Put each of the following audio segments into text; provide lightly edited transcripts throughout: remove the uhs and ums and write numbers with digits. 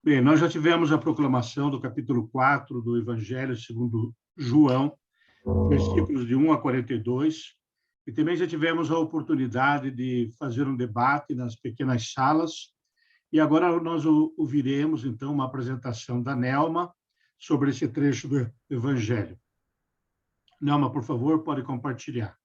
Bem, nós já tivemos a proclamação do capítulo 4 do Evangelho segundo João, versículos de 1 a 42, e também já tivemos a oportunidade de fazer um debate nas pequenas salas, e agora nós ouviremos, então, uma apresentação da Nelma sobre esse trecho do Evangelho. Nelma, por favor, pode compartilhar.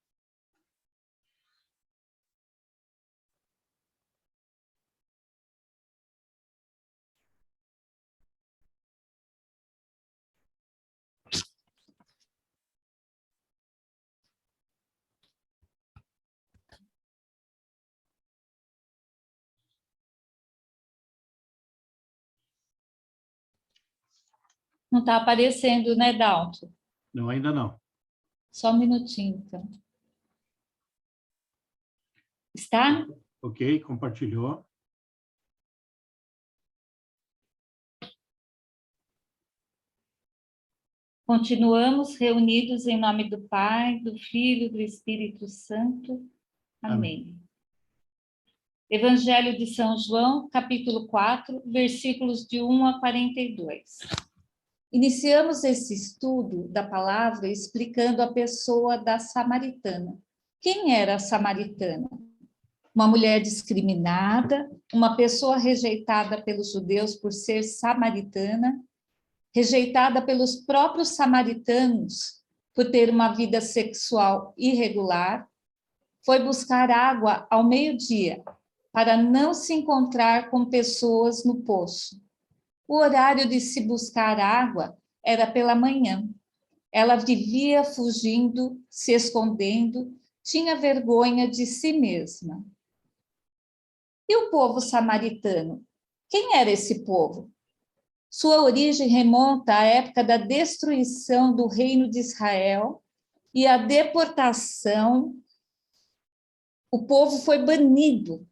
Não está aparecendo, né, Dalton? Não, ainda não. Só um minutinho, então. Está? Ok, compartilhou. Continuamos reunidos em nome do Pai, do Filho e do Espírito Santo. Amém. Evangelho de São João, capítulo 4, versículos de 1 a 42. Iniciamos esse estudo da palavra explicando a pessoa da samaritana. Quem era a samaritana? Uma mulher discriminada, uma pessoa rejeitada pelos judeus por ser samaritana, rejeitada pelos próprios samaritanos por ter uma vida sexual irregular, foi buscar água ao meio-dia para não se encontrar com pessoas no poço. O horário de se buscar água era pela manhã. Ela vivia fugindo, se escondendo, tinha vergonha de si mesma. E o povo samaritano? Quem era esse povo? Sua origem remonta à época da destruição do reino de Israel e a deportação. O povo foi banido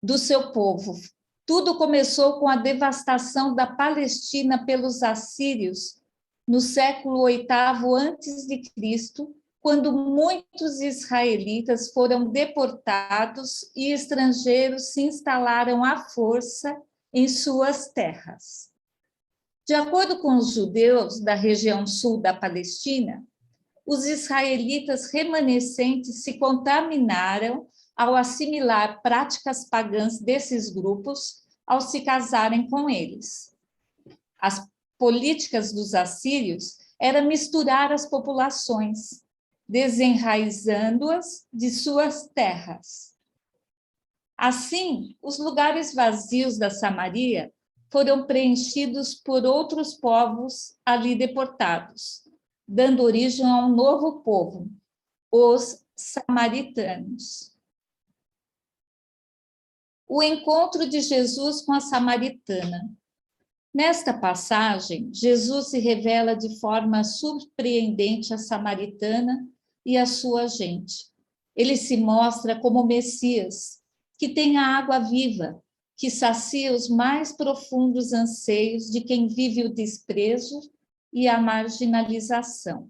do seu povo. Tudo começou com a devastação da Palestina pelos assírios no século VIII a.C., quando muitos israelitas foram deportados e estrangeiros se instalaram à força em suas terras. De acordo com os judeus da região sul da Palestina, os israelitas remanescentes se contaminaram ao assimilar práticas pagãs desses grupos ao se casarem com eles. As políticas dos assírios era misturar as populações, desenraizando-as de suas terras. Assim, os lugares vazios da Samaria foram preenchidos por outros povos ali deportados, dando origem a um novo povo, os samaritanos. O encontro de Jesus com a samaritana. Nesta passagem, Jesus se revela de forma surpreendente à samaritana e à sua gente. Ele se mostra como o Messias, que tem a água viva, que sacia os mais profundos anseios de quem vive o desprezo e a marginalização.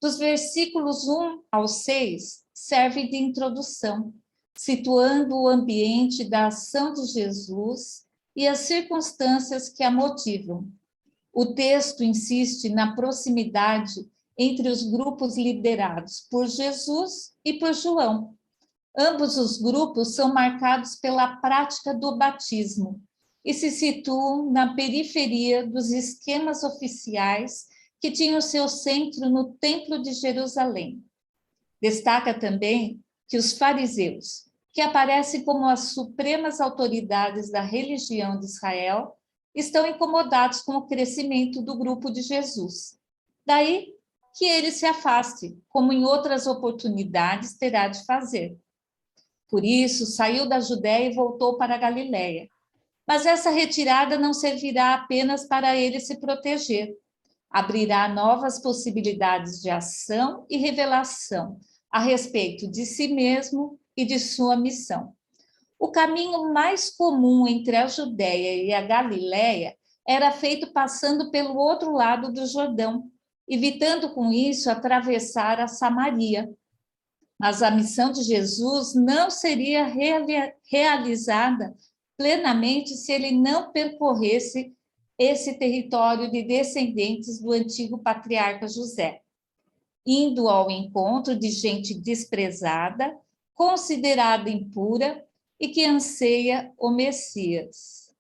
Dos versículos 1 ao 6, serve de introdução, situando o ambiente da ação de Jesus e as circunstâncias que a motivam. O texto insiste na proximidade entre os grupos liderados por Jesus e por João. Ambos os grupos são marcados pela prática do batismo e se situam na periferia dos esquemas oficiais que tinham seu centro no Templo de Jerusalém. Destaca também que os fariseus, que aparecem como as supremas autoridades da religião de Israel, estão incomodados com o crescimento do grupo de Jesus. Daí que ele se afaste, como em outras oportunidades terá de fazer. Por isso, saiu da Judéia e voltou para a Galiléia. Mas essa retirada não servirá apenas para ele se proteger. Abrirá novas possibilidades de ação e revelação a respeito de si mesmo e de sua missão. O caminho mais comum entre a Judéia e a Galiléia era feito passando pelo outro lado do Jordão, evitando com isso atravessar a Samaria. Mas a missão de Jesus não seria realizada plenamente se ele não percorresse esse território de descendentes do antigo patriarca José, indo ao encontro de gente desprezada, considerada impura e que anseia o Messias.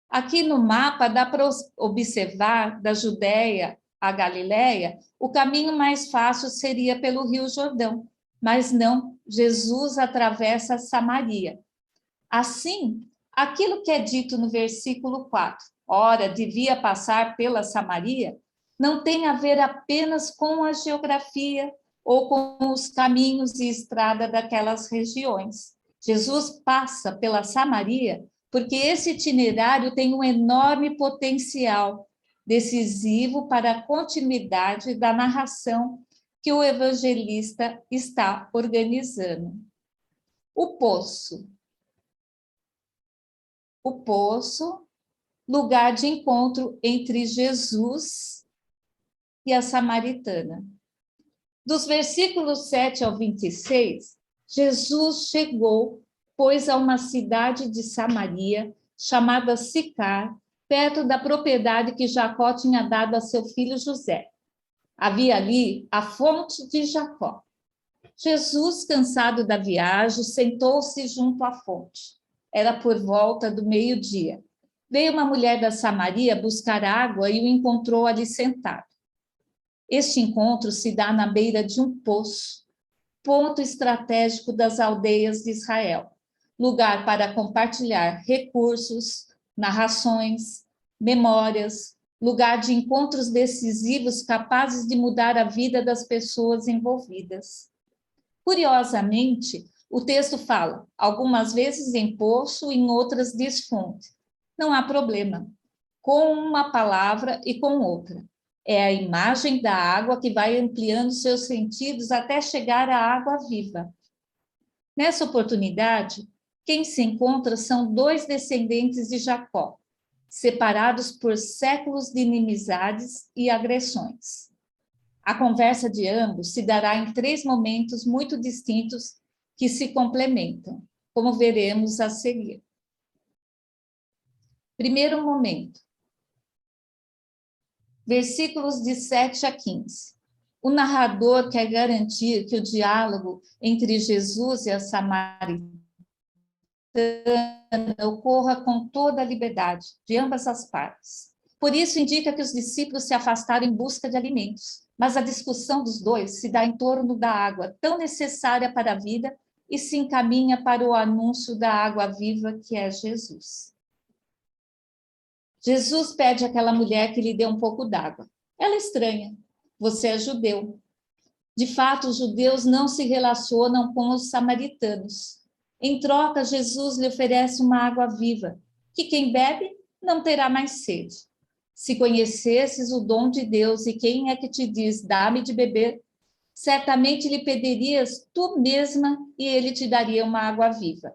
Aqui no mapa dá para observar da Judéia à Galiléia, o caminho mais fácil seria pelo Rio Jordão, mas não, Jesus atravessa Samaria. Assim, aquilo que é dito no versículo 4, ora, devia passar pela Samaria, não tem a ver apenas com a geografia ou com os caminhos e estrada daquelas regiões. Jesus passa pela Samaria porque esse itinerário tem um enorme potencial decisivo para a continuidade da narração que o evangelista está organizando. O poço. O poço, lugar de encontro entre Jesus e a samaritana. Dos versículos 7 ao 26, Jesus chegou, pois, a uma cidade de Samaria, chamada Sicar, perto da propriedade que Jacó tinha dado a seu filho José. Havia ali a fonte de Jacó. Jesus, cansado da viagem, sentou-se junto à fonte. Era por volta do meio-dia. Veio uma mulher da Samaria buscar água e o encontrou ali sentado. Este encontro se dá na beira de um poço, ponto estratégico das aldeias de Israel, lugar para compartilhar recursos, narrações, memórias, lugar de encontros decisivos capazes de mudar a vida das pessoas envolvidas. Curiosamente, o texto fala, algumas vezes em poço, em outras diz fonte. Não há problema, com uma palavra e com outra. É a imagem da água que vai ampliando seus sentidos até chegar à água viva. Nessa oportunidade, quem se encontra são dois descendentes de Jacó, separados por séculos de inimizades e agressões. A conversa de ambos se dará em 3 momentos muito distintos que se complementam, como veremos a seguir. Primeiro momento, versículos de 7 a 15. O narrador quer garantir que o diálogo entre Jesus e a samaritana ocorra com toda a liberdade, de ambas as partes. Por isso, indica que os discípulos se afastaram em busca de alimentos, mas a discussão dos dois se dá em torno da água, tão necessária para a vida, e se encaminha para o anúncio da água viva, que é Jesus. Jesus pede àquela mulher que lhe dê um pouco d'água. Ela estranha. Você é judeu. De fato, os judeus não se relacionam com os samaritanos. Em troca, Jesus lhe oferece uma água viva, que quem bebe não terá mais sede. Se conhecesses o dom de Deus e quem é que te diz, dá-me de beber, certamente lhe pedirias tu mesma e ele te daria uma água viva.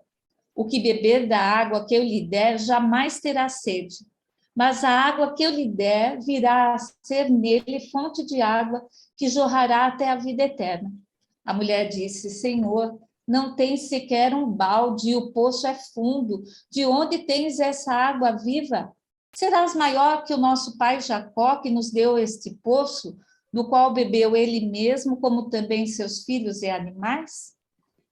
O que beber da água que eu lhe der jamais terá sede, mas a água que eu lhe der virá a ser nele fonte de água que jorrará até a vida eterna. A mulher disse, Senhor, não tens sequer um balde e o poço é fundo. De onde tens essa água viva? Serás maior que o nosso pai Jacó, que nos deu este poço, do qual bebeu ele mesmo, como também seus filhos e animais?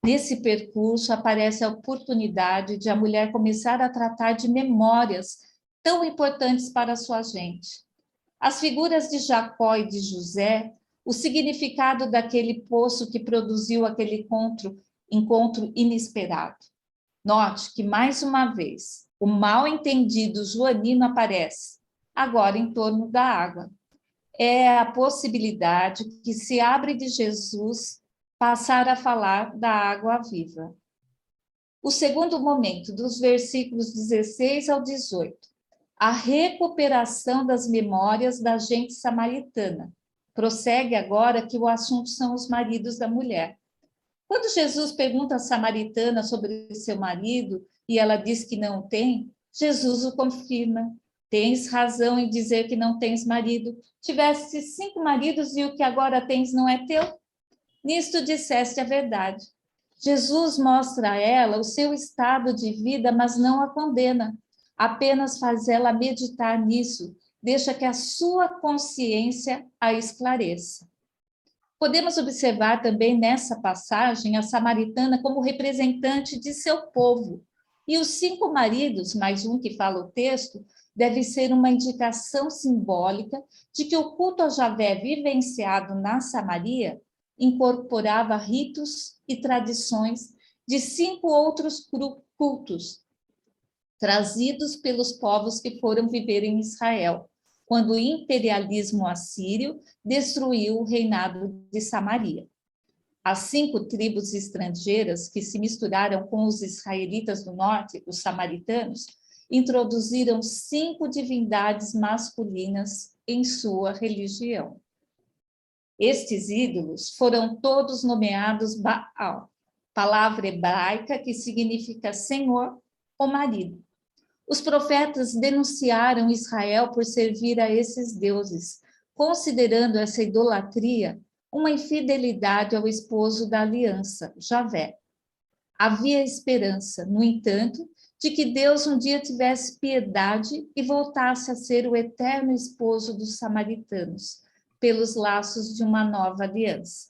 Nesse percurso aparece a oportunidade de a mulher começar a tratar de memórias tão importantes para a sua gente. As figuras de Jacó e de José, o significado daquele poço que produziu aquele encontro inesperado. Note que, mais uma vez, o mal-entendido joanino aparece, agora em torno da água. É a possibilidade que se abre de Jesus passar a falar da água viva. O segundo momento, dos versículos 16 ao 18. A recuperação das memórias da gente samaritana. Prossegue agora que o assunto são os maridos da mulher. Quando Jesus pergunta à samaritana sobre seu marido e ela diz que não tem, Jesus o confirma. Tens razão em dizer que não tens marido. Tiveste 5 maridos e o que agora tens não é teu? Nisto disseste a verdade. Jesus mostra a ela o seu estado de vida, mas não a condena. Apenas faz ela meditar nisso, deixa que a sua consciência a esclareça. Podemos observar também nessa passagem a samaritana como representante de seu povo. E os 5 maridos, mais um que fala o texto, deve ser uma indicação simbólica de que o culto a Javé vivenciado na Samaria incorporava ritos e tradições de 5 outros cultos trazidos pelos povos que foram viver em Israel, quando o imperialismo assírio destruiu o reinado de Samaria. As 5 tribos estrangeiras que se misturaram com os israelitas do norte, os samaritanos, introduziram 5 divindades masculinas em sua religião. Estes ídolos foram todos nomeados Baal, palavra hebraica que significa senhor ou marido. Os profetas denunciaram Israel por servir a esses deuses, considerando essa idolatria uma infidelidade ao esposo da aliança, Javé. Havia esperança, no entanto, de que Deus um dia tivesse piedade e voltasse a ser o eterno esposo dos samaritanos, pelos laços de uma nova aliança.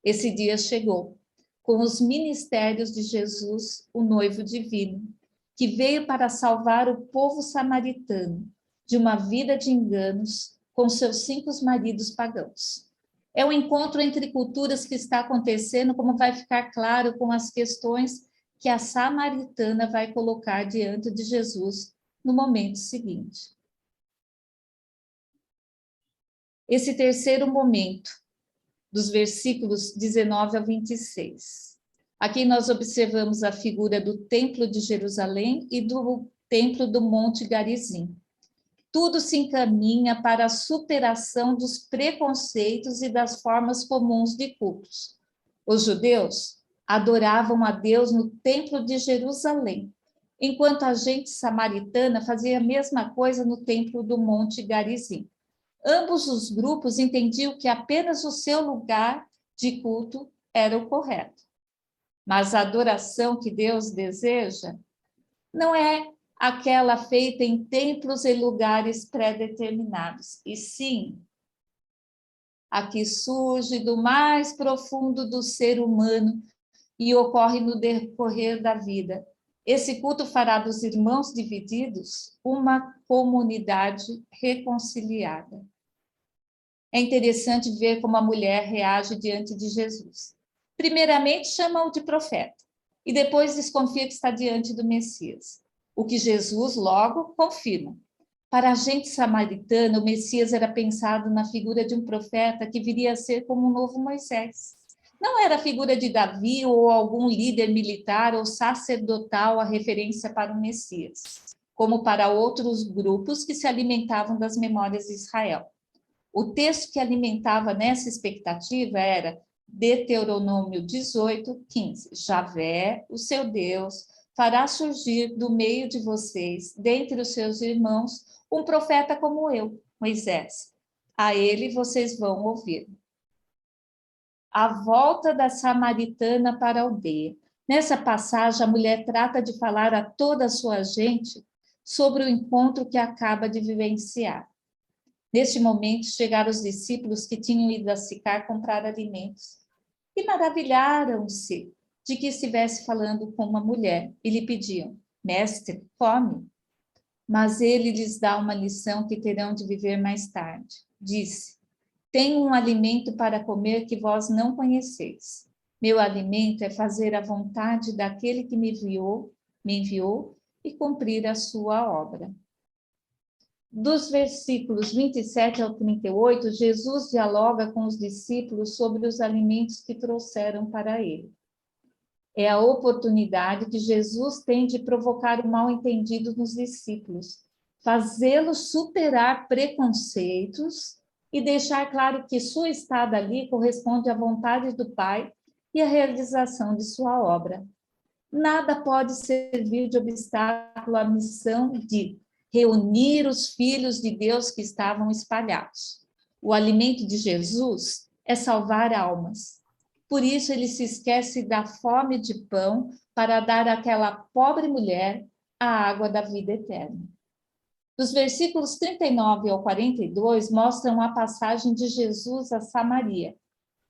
Esse dia chegou, com os ministérios de Jesus, o noivo divino, que veio para salvar o povo samaritano de uma vida de enganos com seus 5 maridos pagãos. É o encontro entre culturas que está acontecendo, como vai ficar claro com as questões que a samaritana vai colocar diante de Jesus no momento seguinte. Esse terceiro momento, dos versículos 19 a 26. Aqui nós observamos a figura do Templo de Jerusalém e do Templo do Monte Garizim. Tudo se encaminha para a superação dos preconceitos e das formas comuns de cultos. Os judeus adoravam a Deus no Templo de Jerusalém, enquanto a gente samaritana fazia a mesma coisa no Templo do Monte Garizim. Ambos os grupos entendiam que apenas o seu lugar de culto era o correto. Mas a adoração que Deus deseja não é aquela feita em templos e lugares pré-determinados, e sim a que surge do mais profundo do ser humano e ocorre no decorrer da vida. Esse culto fará dos irmãos divididos uma comunidade reconciliada. É interessante ver como a mulher reage diante de Jesus. Primeiramente, chama-o de profeta, e depois desconfia que está diante do Messias, o que Jesus logo confirma. Para a gente samaritana, o Messias era pensado na figura de um profeta que viria a ser como um novo Moisés. Não era a figura de Davi ou algum líder militar ou sacerdotal a referência para o Messias, como para outros grupos que se alimentavam das memórias de Israel. O texto que alimentava nessa expectativa era Deuteronômio 18, 15. Javé, o seu Deus, fará surgir do meio de vocês, dentre os seus irmãos, um profeta como eu, Moisés. A ele vocês vão ouvir. A volta da samaritana para a aldeia. Nessa passagem, a mulher trata de falar a toda a sua gente sobre o encontro que acaba de vivenciar. Neste momento, chegaram os discípulos que tinham ido a Sicar comprar alimentos e maravilharam-se de que estivesse falando com uma mulher e lhe pediam: mestre, come. Mas ele lhes dá uma lição que terão de viver mais tarde. Disse: tenho um alimento para comer que vós não conheceis. Meu alimento é fazer a vontade daquele que me enviou e cumprir a sua obra. Dos versículos 27 ao 38, Jesus dialoga com os discípulos sobre os alimentos que trouxeram para ele. É a oportunidade que Jesus tem de provocar o mal-entendido nos discípulos, fazê-los superar preconceitos e deixar claro que sua estada ali corresponde à vontade do Pai e à realização de sua obra. Nada pode servir de obstáculo à missão de reunir os filhos de Deus que estavam espalhados. O alimento de Jesus é salvar almas. Por isso ele se esquece da fome de pão para dar àquela pobre mulher a água da vida eterna. Dos versículos 39 ao 42 mostram a passagem de Jesus a Samaria.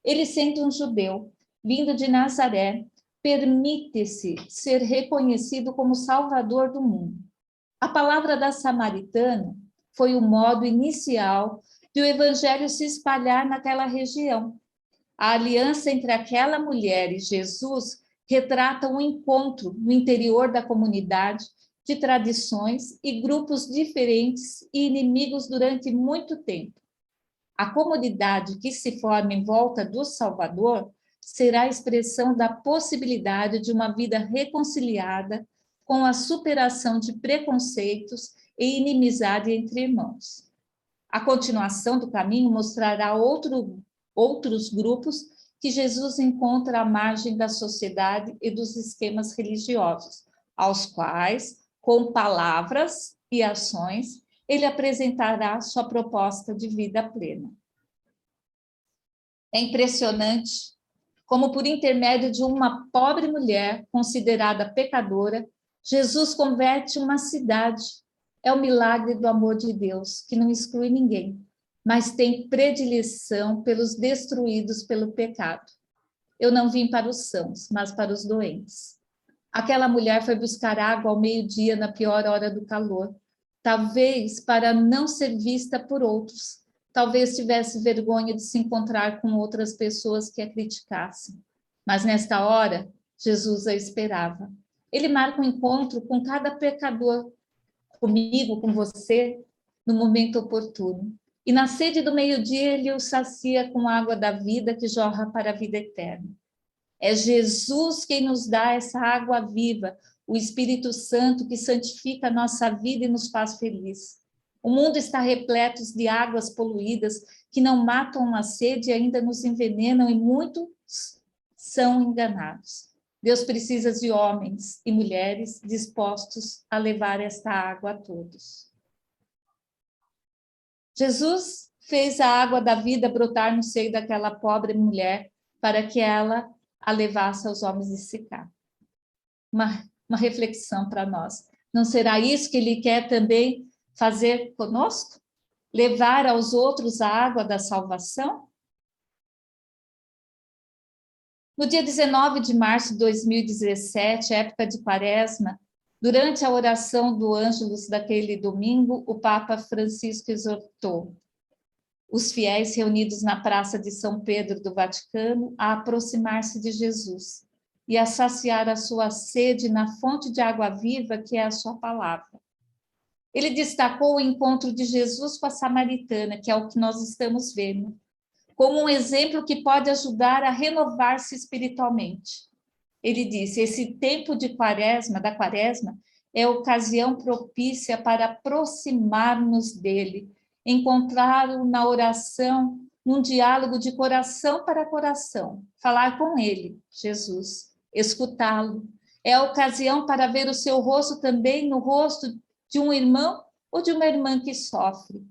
Ele, sendo um judeu, vindo de Nazaré, permite-se ser reconhecido como Salvador do mundo. A palavra da samaritana foi o modo inicial de o evangelho se espalhar naquela região. A aliança entre aquela mulher e Jesus retrata um encontro no interior da comunidade de tradições e grupos diferentes e inimigos durante muito tempo. A comunidade que se forma em volta do Salvador será a expressão da possibilidade de uma vida reconciliada com a superação de preconceitos e inimizade entre irmãos. A continuação do caminho mostrará outros grupos que Jesus encontra à margem da sociedade e dos esquemas religiosos, aos quais, com palavras e ações, ele apresentará sua proposta de vida plena. É impressionante como, por intermédio de uma pobre mulher considerada pecadora, Jesus converte uma cidade. É o milagre do amor de Deus, que não exclui ninguém, mas tem predileção pelos destruídos pelo pecado. Eu não vim para os sãos, mas para os doentes. Aquela mulher foi buscar água ao meio-dia, na pior hora do calor, talvez para não ser vista por outros, talvez tivesse vergonha de se encontrar com outras pessoas que a criticassem. Mas nesta hora, Jesus a esperava. Ele marca um encontro com cada pecador, comigo, com você, no momento oportuno. E na sede do meio-dia, ele o sacia com a água da vida que jorra para a vida eterna. É Jesus quem nos dá essa água viva, o Espírito Santo que santifica a nossa vida e nos faz feliz. O mundo está repleto de águas poluídas que não matam a sede e ainda nos envenenam, e muitos são enganados. Deus precisa de homens e mulheres dispostos a levar esta água a todos. Jesus fez a água da vida brotar no seio daquela pobre mulher para que ela a levasse aos homens de Sicar. Uma reflexão para nós. Não será isso que ele quer também fazer conosco? Levar aos outros a água da salvação? No dia 19 de março de 2017, época de Quaresma, durante a oração do Ângelus daquele domingo, o Papa Francisco exortou os fiéis reunidos na Praça de São Pedro do Vaticano a aproximar-se de Jesus e a saciar a sua sede na fonte de água viva que é a sua palavra. Ele destacou o encontro de Jesus com a samaritana, que é o que nós estamos vendo, como um exemplo que pode ajudar a renovar-se espiritualmente. Ele disse: esse tempo de da quaresma, é ocasião propícia para aproximar-nos dele, encontrá-lo na oração, num diálogo de coração para coração, falar com ele, Jesus, escutá-lo. É a ocasião para ver o seu rosto também no rosto de um irmão ou de uma irmã que sofre.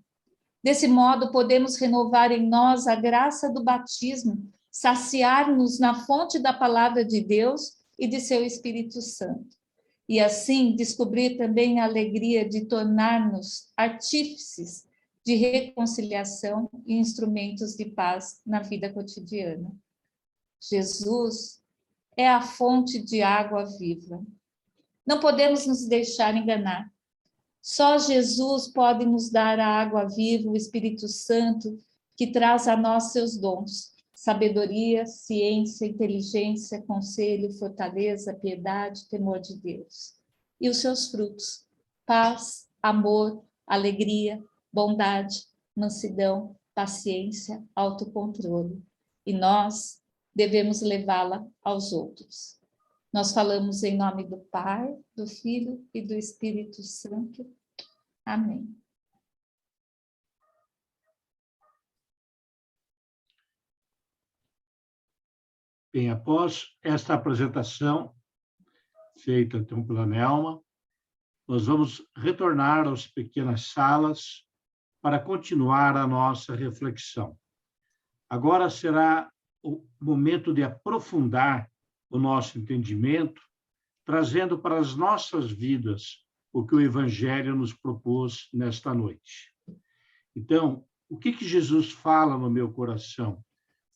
Desse modo, podemos renovar em nós a graça do batismo, saciar-nos na fonte da palavra de Deus e de seu Espírito Santo. E assim, descobrir também a alegria de tornar-nos artífices de reconciliação e instrumentos de paz na vida cotidiana. Jesus é a fonte de água viva. Não podemos nos deixar enganar. Só Jesus pode nos dar a água viva, o Espírito Santo, que traz a nós seus dons: sabedoria, ciência, inteligência, conselho, fortaleza, piedade, temor de Deus. E os seus frutos: paz, amor, alegria, bondade, mansidão, paciência, autocontrole. E nós devemos levá-la aos outros. Nós falamos em nome do Pai, do Filho e do Espírito Santo. Amém. Bem, após esta apresentação, feita então pela Nelma, nós vamos retornar às pequenas salas para continuar a nossa reflexão. Agora será o momento de aprofundar o nosso entendimento, trazendo para as nossas vidas o que o Evangelho nos propôs nesta noite. Então, o que Jesus fala no meu coração?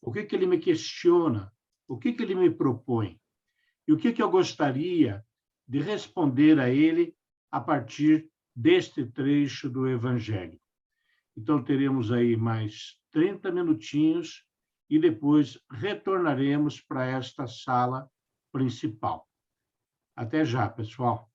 O que ele me questiona? O que ele me propõe? E o que eu gostaria de responder a ele a partir deste trecho do Evangelho? Então, teremos aí mais 30 minutinhos e depois retornaremos para esta sala principal. Até já, pessoal.